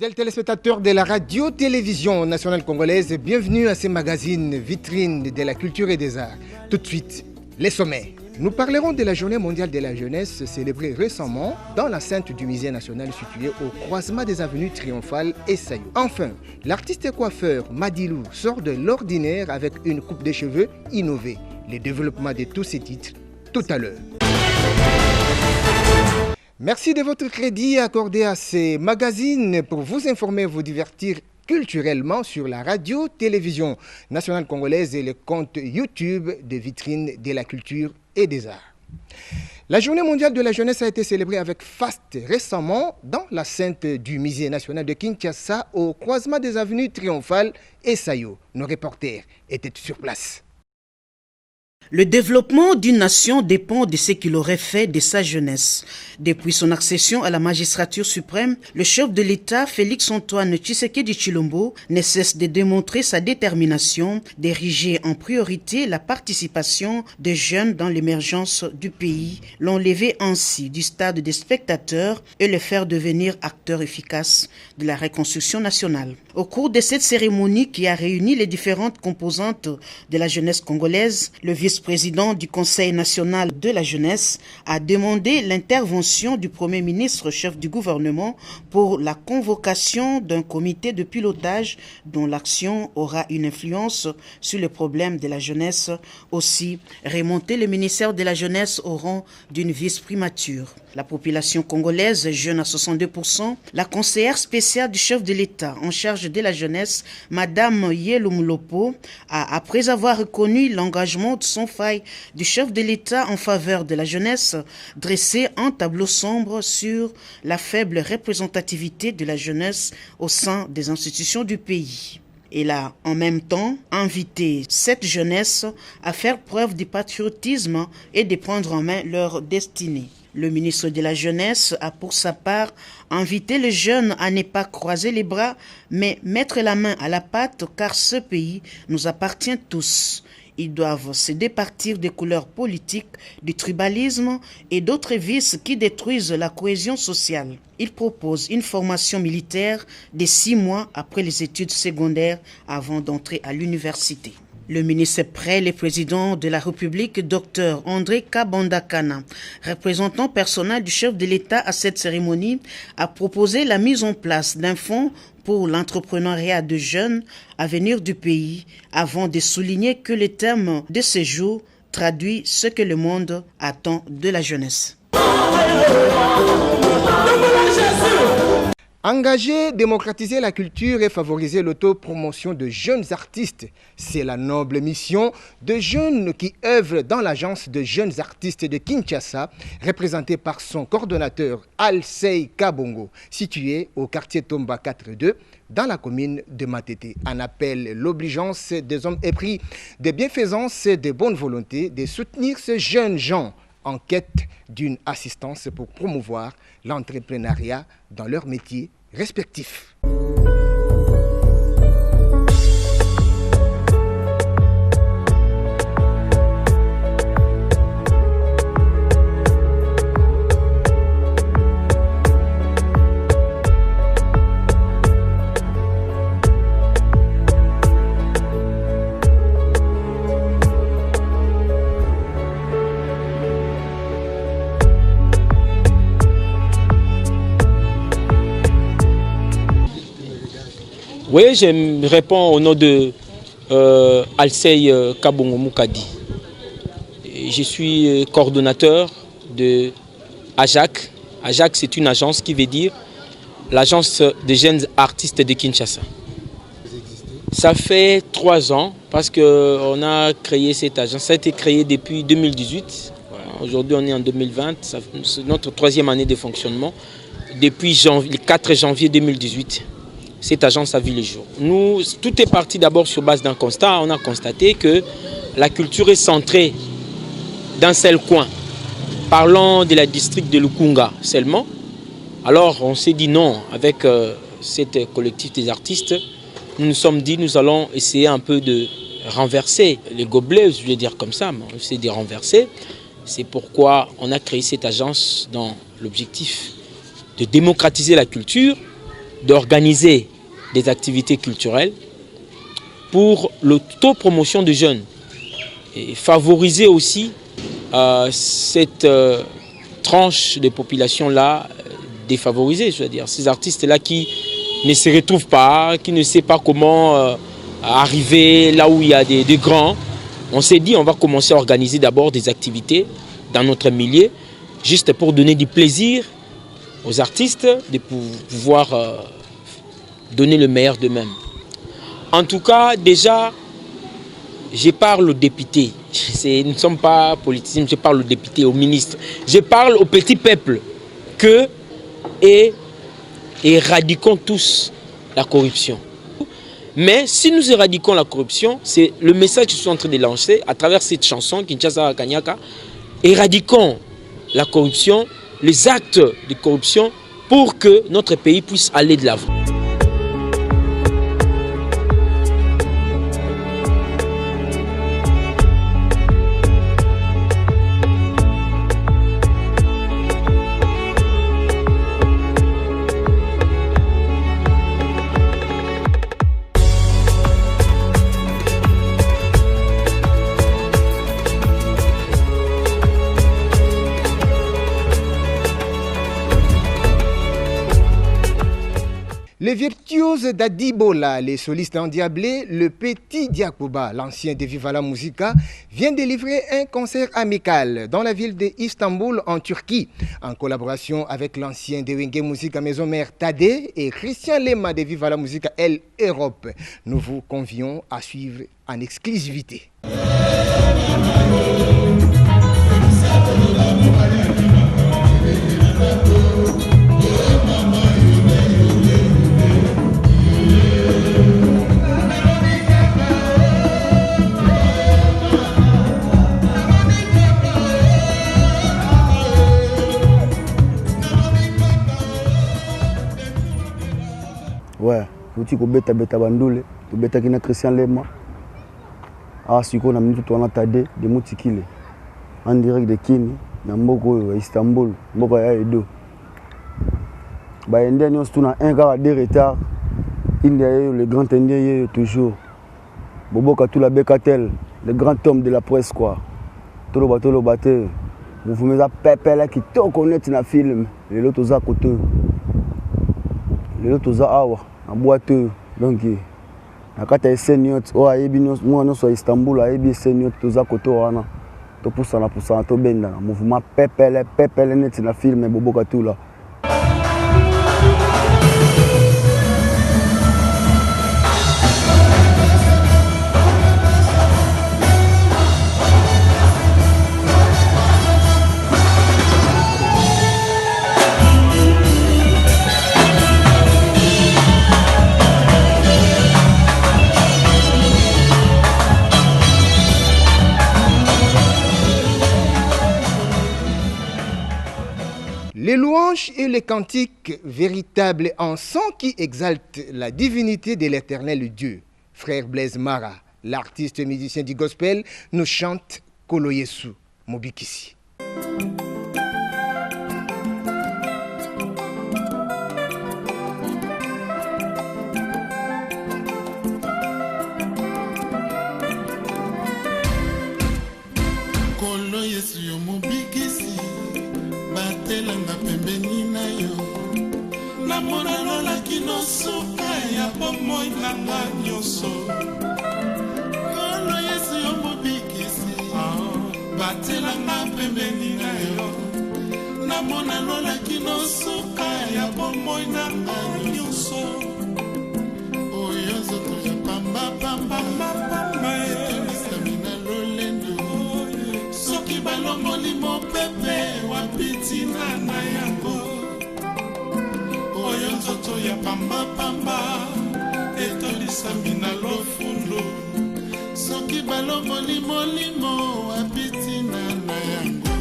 Fidèles téléspectateurs de la radio-télévision nationale congolaise, bienvenue à ce magazine vitrine de la culture et des arts. Tout de suite, les sommets. Nous parlerons de la journée mondiale de la jeunesse célébrée récemment dans l'enceinte du musée national situé au croisement des avenues Triomphale et Sayo. Enfin, l'artiste et coiffeur Madilou sort de l'ordinaire avec une coupe de cheveux innovée. Le développement de tous ces titres tout à l'heure. Merci de votre crédit accordé à ces magazines pour vous informer et vous divertir culturellement sur la radio-télévision nationale congolaise et le compte YouTube de vitrine de la culture et des arts. La journée mondiale de la jeunesse a été célébrée avec faste récemment dans l'enceinte du musée national de Kinshasa au croisement des avenues Triomphale et Sayo. Nos reporters étaient sur place. Le développement d'une nation dépend de ce qu'il aurait fait de sa jeunesse. Depuis son accession à la magistrature suprême, le chef de l'État, Félix-Antoine Tshisekedi Tshilombo, ne cesse de démontrer sa détermination d'ériger en priorité la participation des jeunes dans l'émergence du pays, l'enlever ainsi du stade des spectateurs et le faire devenir acteur efficace de la reconstruction nationale. Au cours de cette cérémonie qui a réuni les différentes composantes de la jeunesse congolaise, le vice-président du Conseil national de la jeunesse a demandé l'intervention du Premier ministre chef du gouvernement pour la convocation d'un comité de pilotage dont l'action aura une influence sur les problèmes de la jeunesse. Aussi, remonter le ministère de la jeunesse au rang d'une vice-primature. La population congolaise, jeune à 62%, la conseillère spéciale du chef de l'État en charge de la jeunesse, Madame Yelum Lopo, a, après avoir reconnu l'engagement sans faille du chef de l'État en faveur de la jeunesse, dressé un tableau sombre sur la faible représentativité de la jeunesse au sein des institutions du pays. Elle a en même temps invité cette jeunesse à faire preuve de patriotisme et de prendre en main leur destinée. Le ministre de la Jeunesse a pour sa part invité les jeunes à ne pas croiser les bras, mais mettre la main à la pâte car ce pays nous appartient tous. Ils doivent se départir des couleurs politiques, du tribalisme et d'autres vices qui détruisent la cohésion sociale. Il propose une formation militaire de 6 mois après les études secondaires avant d'entrer à l'université. Le ministre près le président de la République, Dr André Kabandakana, représentant personnel du chef de l'État à cette cérémonie, a proposé la mise en place d'un fonds pour l'entrepreneuriat de jeunes à venir du pays, avant de souligner que le thème de ce jour traduit ce que le monde attend de la jeunesse. Engager, démocratiser la culture et favoriser l'autopromotion de jeunes artistes, c'est la noble mission de jeunes qui œuvrent dans l'agence de jeunes artistes de Kinshasa, représentée par son coordonnateur Alsei Kabongo, situé au quartier Tomba 4-2, dans la commune de Matete. En appel l'obligeance des hommes épris de bienfaisance et de bonne volonté de soutenir ces jeunes gens en quête d'une assistance pour promouvoir l'entrepreneuriat dans leurs métiers respectifs. Oui, je réponds au nom de Alsei Kabongo Moukadi. Je suis coordonnateur de AJAC. AJAC, c'est une agence qui veut dire l'agence des jeunes artistes de Kinshasa. Ça fait 3 ans parce qu'on a créé cette agence. Ça a été créé depuis 2018. Voilà. Aujourd'hui, on est en 2020. C'est notre 3e année de fonctionnement. Depuis le 4 janvier 2018. Cette agence a vu le jour. Nous, tout est parti d'abord sur base d'un constat. On a constaté que la culture est centrée d'un seul coin. Parlons de la district de Lukunga seulement. Alors on s'est dit non, avec cette collectif des artistes, nous nous sommes dit nous allons essayer un peu de renverser les gobelets, je vais dire comme ça, mais on essaie de renverser. C'est pourquoi on a créé cette agence dans l'objectif de démocratiser la culture d'organiser des activités culturelles pour l'autopromotion de jeunes et favoriser aussi cette tranche de population-là défavorisée, je veux dire, ces artistes-là qui ne se retrouvent pas, qui ne savent pas comment arriver là où il y a des grands. On s'est dit on va commencer à organiser d'abord des activités dans notre milieu, juste pour donner du plaisir aux artistes de pouvoir donner le meilleur d'eux-mêmes. En tout cas, déjà, je parle aux députés. Nous ne sommes pas politiciens, je parle aux députés, aux ministres. Je parle au petit peuple que éradiquons tous la corruption. Mais si nous éradiquons la corruption, c'est le message que je suis en train de lancer à travers cette chanson, Kinshasa Kanyaka. Éradiquons la corruption, les actes de corruption pour que notre pays puisse aller de l'avant. Les virtuoses d'Adibola, les solistes endiablés, le petit Diakouba, l'ancien de Viva la Musica, vient de livrer un concert amical dans la ville d'Istanbul en Turquie, en collaboration avec l'ancien de Wenge Musica Maison Mère Tadé et Christian Lema de Viva la Musica L Europe. Nous vous convions à suivre en exclusivité. Ouais, je beta bandole, tu beta kina Christian Lema. Ah, si on a mis tout en attendé de Moutikile. En direct de Kini, na Mboko Istanbul, Mboko ya Edo. Bah indien nous tout na un quart de retard. Indien le grand indien toujours. Boboka tout la Bekatel, le grand homme de la presse quoi. Tout le bateau. Vous vous mettez à Pepe là qui te connaît na film, les autres à côté. Les autres à awa. En boîte donc na kata senior o ayebi moi no so Istanbul ayebi senior toza koto wana to poussa to benda na mouvement pepele net na film boboka tout là. Les louanges et les cantiques véritables encens qui exaltent la divinité de l'éternel Dieu. Frère Blaise Mara, l'artiste musicien du gospel, nous chante Kolo Yesu, Mobikisi. Kolo Yesu yo Mobikisi. Batelanga pembeni na yo namona lolaki nosuka ya bomoi nanga nyonso Kolo Yesu yo Mobikisi batelanga pembeni na yo namona lolaki nosuka ya bomoi nanga nyonso oyo nzoto ya pamba etonisami na lolendo soki balongoli mopepe wapitina na yango oyo nzoto ya pamba etolisami na lofundo soki balongoli molimo wapitina na yango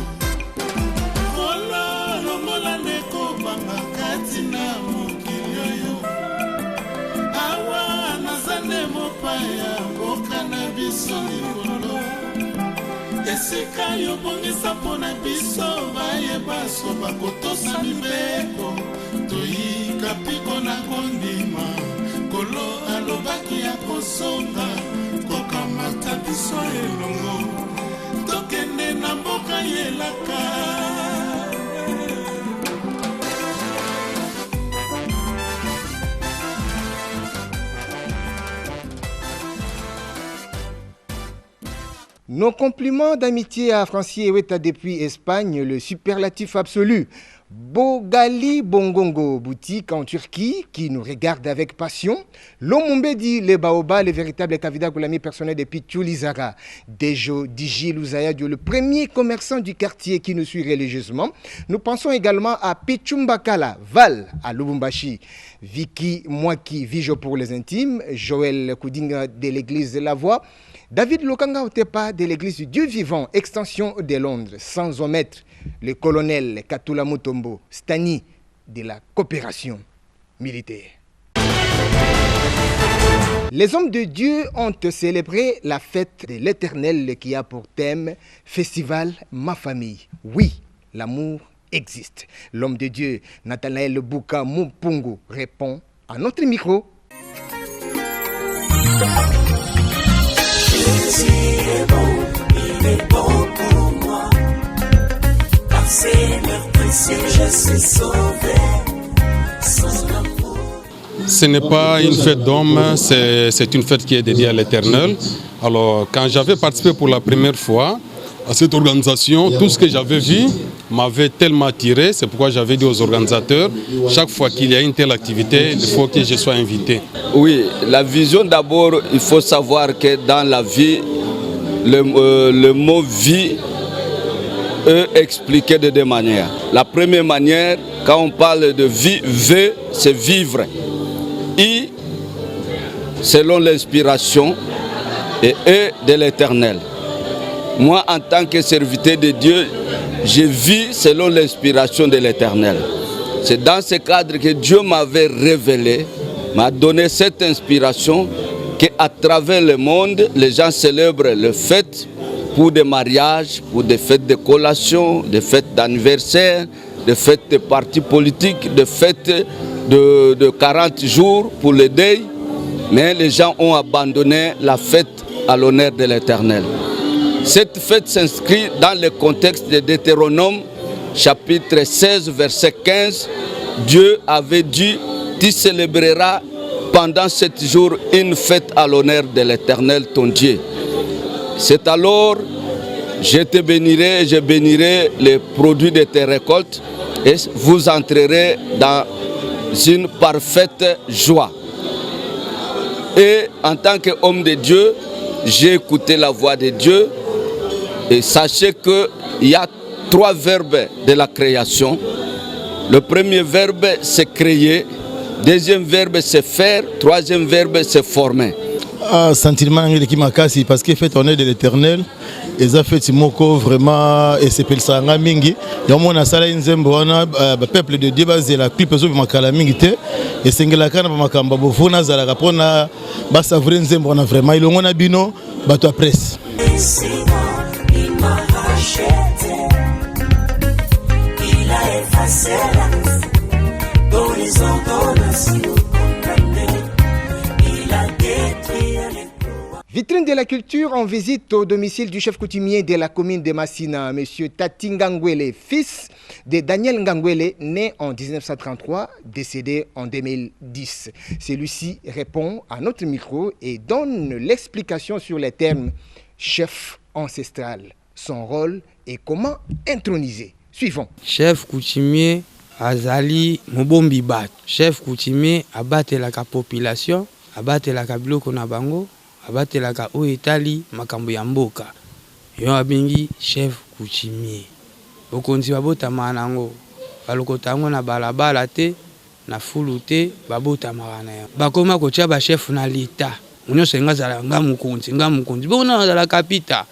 longola ndeko banga kati na mokili oyo awa naza nde mopaya mboka na biso likolo esika yobongisa mpona biso bayeba so bakotosa mibeko toyika piko na kondima kolo alobaki ya kosonga kokamata biso elongo tokende na mboka yelaka. Nos compliments d'amitié à Francis Eweta depuis Espagne, le superlatif absolu. Bogali Bongongo, boutique en Turquie, qui nous regarde avec passion. Lomumbedi Le Baoba, le véritable Kavida Goulami personnel de Pichou Lizara. Dejo Diji Luzayadio, le premier commerçant du quartier qui nous suit religieusement. Nous pensons également à Pichumbakala, Val, à Lubumbashi. Vicky Mwaki, Vijo pour les intimes. Joël Koudinga de l'église de la Voix. David Lokanga Otepa de l'église du Dieu vivant, extension de Londres, sans omettre le colonel Katula Mutombo, Stani de la coopération militaire. Les hommes de Dieu ont célébré la fête de l'Éternel qui a pour thème Festival Ma Famille. Oui, l'amour existe. L'homme de Dieu, Nathanaël Bouka Mumpungu, répond à notre micro. Il est bon pour moi. Par ses lèvres précieuses, je suis sauvé. Son amour. Ce n'est pas une fête d'homme, c'est une fête qui est dédiée à l'Éternel. Alors, quand j'avais participé pour la première fois à cette organisation, tout ce que j'avais vu m'avait tellement attiré. C'est pourquoi j'avais dit aux organisateurs, chaque fois qu'il y a une telle activité, il faut que je sois invité. Oui, la vision d'abord, il faut savoir que dans la vie, le mot vie est expliqué de deux manières. La première manière, quand on parle de vie, V, c'est vivre. I, selon l'inspiration, et E de l'Éternel. Moi, en tant que serviteur de Dieu, je vis selon l'inspiration de l'Éternel. C'est dans ce cadre que Dieu m'avait révélé, m'a donné cette inspiration qu'à travers le monde, les gens célèbrent le fête pour des mariages, pour des fêtes de collation, des fêtes d'anniversaire, des fêtes de partis politiques, des fêtes de 40 jours pour le deuil. Mais les gens ont abandonné la fête à l'honneur de l'Éternel. Cette fête s'inscrit dans le contexte de Deutéronome, chapitre 16, verset 15. Dieu avait dit, tu célébreras pendant 7 jours une fête à l'honneur de l'Éternel, ton Dieu. C'est alors, je te bénirai et je bénirai les produits de tes récoltes et vous entrerez dans une parfaite joie. Et en tant qu'homme de Dieu, j'ai écouté la voix de Dieu. Et sachez qu'il y a 3 verbes de la création. Le premier verbe, c'est créer. Deuxième verbe, c'est faire. Troisième verbe, c'est former. Sentiment qui m'a cassé parce que fait honneur de l'Éternel. Et ça fait moko vraiment et c'est pour ça mingi. Et on a sala nzembo on peuple de Dieu basé la clip zo makala mingi te et sengela kana makamba bofuna za la rapona ba savre nzembo on a vraiment il on a bino bato à presse. Il m'a racheté. Il a effacé la dans les ordonnations condamnées. Il a détruit les pouvoirs. Vitrine de la culture, en visite au domicile du chef coutumier de la commune de Massina, M. Tati Ngangwele, fils de Daniel Ngangwele, né en 1933, décédé en 2010. Celui-ci répond à notre micro et donne l'explication sur les termes chef ancestral, son rôle et comment introniser. Suivons. Chef coutumier azali mobombi bat. Chef coutumier abatelaka population, abatelaka biloko na bango, abatelaka o etali makambo ya mboka. Yo abengi chef coutumier. Bokonzi babotama nango. Balokota ngo na balabala te, na fulu te, babotama na yo. Bakoma kotia ba chef na leta. Unyo senga zala ngamukonzi. Bona zala kapita.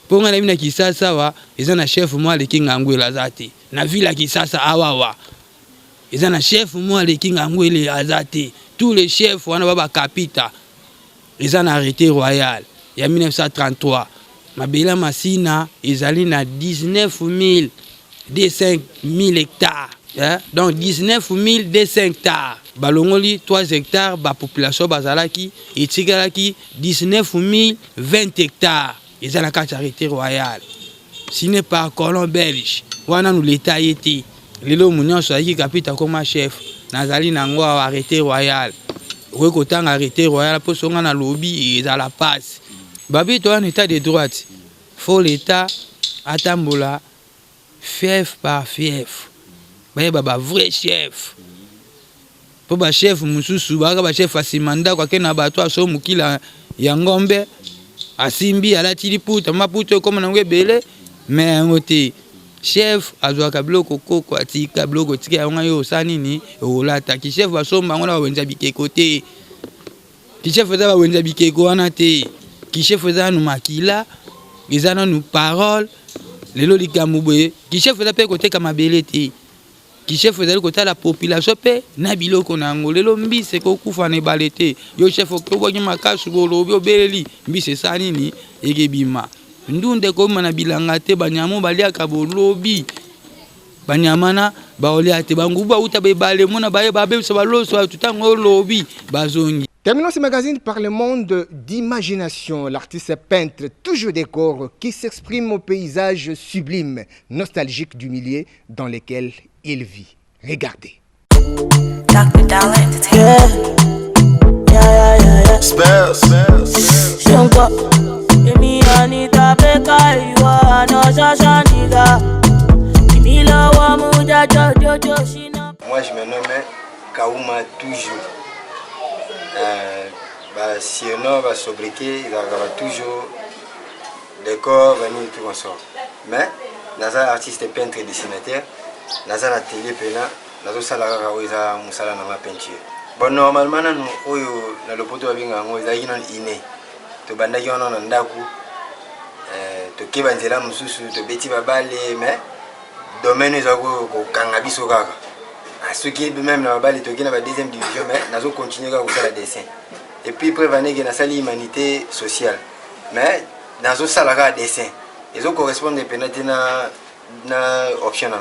Ponga na mina Kisasa wa, eza na chef mwa leki Ngangwele azate. Na villa Kisasa awawa. Eza na chef mwa leki Ngangwele azate. Tous les chefs wana baba kapita. Eza na arrêté royal ya 1933. Mabela Massina ezali na 19 000 hectares. Donc 19 200 hectares. Balongoli 3 hectares, la population bazalaki et tigalaki 19 020 hectares. Ils ont la carte arrêté royale. Signé par colon belge. Wana nous l'état été. Lelo mounion soaki capita comme chef. Nazali nango arrêté royal. Rekotang arrêté royal pour songa na lobby et à la passe. Babi toi un état de droite. Faut l'état atambola fief par fief. Baye baba vrai chef. Pour ba chef mususu ba chef asimanda kwa kena bato aso mukila ya ngombe asimbi ala tiliputa maputo comme na ngwebele mais ngote chef azwa kablo koko atika blogo tika nga yo sanini olata ki chef basomba ngona wenza bikekote ki chef za wenza bikeko wana te ki chef za nu makila izana nu parole lelo likamubwe ki chef za pe kote kama belete ki chef za kote la population pe na biloko na ngolelo mbise ko kufa ne balete yo chef ko ki makasu bolobi obeleli mbise sanini egebima ndunde ko mana bilanga te banyamo baliaka bolobi banyamana baolia te banguba uta bebale mona baye babe so baloso tutango lobi bazongi. Terminons ce magazine par le monde d'imagination. L'artiste peintre toujours décor qui s'exprime au paysage sublime, nostalgique du milieu dans lequel il vit. Regardez. Moi je me nomme Kaouma toujours. Sinon, sobriquet, il y a toujours décor, venir tout comme ça. Mais, nous sommes artistes peintres et dessinateurs, nous sommes atelier pénal, nous sommes salariés dans la peinture. Bon, normalement, nous avons le poteau avec nous, nous avons inné. Tu as dit que nous avons un daku, tu as dit que nous avons un petit babale, mais domaine nous avons un cannabis au gars. Ceux qui même dans la deuxième division, mais nous allons continuer à faire le dessin. Et puis, prévenir que nous avons l'humanité sociale. Mais dans ce salaire de dessin, ils correspondent à une option. Nous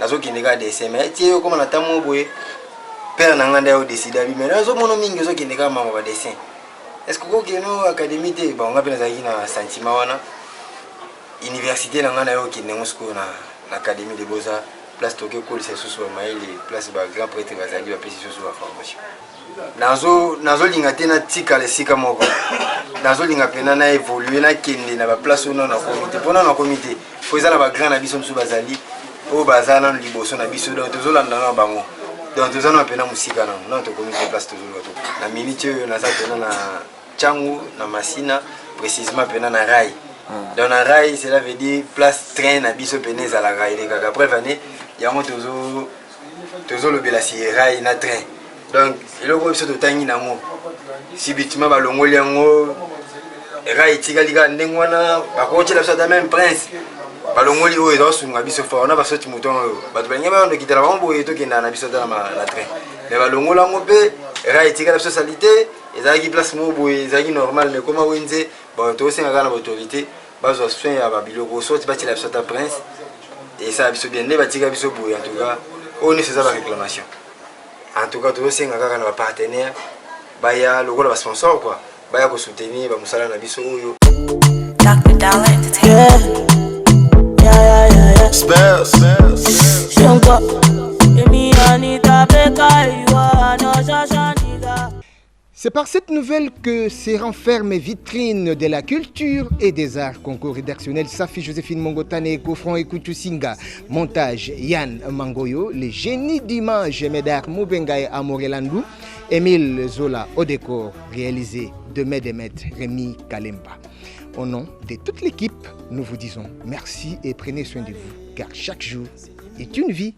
avons un dessin. Mais si vous avez un père qui a décidé, mais nous avons un dessin. Est-ce que vous avez une académie? On a un sentiment. L'université, l'Académie des Beaux-Arts. Place Tokyo Koul c'est sous maïli place ba grand prêtre bazali ba pesi sous la formation nazo linga tena tika le sika moko nazo linga pena na évoluer na kende na ba place na comité pona na comité faut ça na ba grand na biso sous bazali o bazana na liboso na biso donc tozolanda na bango donc tozana pena musika na to comité place toujours na minute na za pena na changu na masina précisément pena na rail. Dans la rail, cela veut dire place train à biso penez à la rail. Après venez, il y a un toujours le bélassi rail na train. Donc il faut que tout tangi na mo. Si bitima ba longoliango rail tigaliga ndengwana ba ko tshela ça même prince. Ba longoli o ezo sunga biso fa ona ba soti mouton ba to benga ba ndo kitala ba mbo eto kenda na biso na train. Mais ba longola ngo pe rail tigala biso salité ezaki place mo boye ezaki normal mais comment wenze ba to senga kana autorité bazo soin ya babiloko sorti bati la biso ta prince et ça biso bien ne batika biso boye en tout cas on est faisant la réclamation en tout cas to senga kana ba partenaire baya lokola ba sponsor quoi baya ko soutenir ba musala na biso oyo C'est par cette nouvelle que se renferment vitrines de la culture et des arts. Concours rédactionnel Safi Joséphine Mongotane, Kofron Ekutu Singa. Montage Yann Mangoyo. Les génies d'image Médard Moubengaï Amorelandou. Émile Zola au décor. Réalisé de Maître Rémi Kalemba. Au nom de toute l'équipe, nous vous disons merci et prenez soin de vous. Car chaque jour est une vie.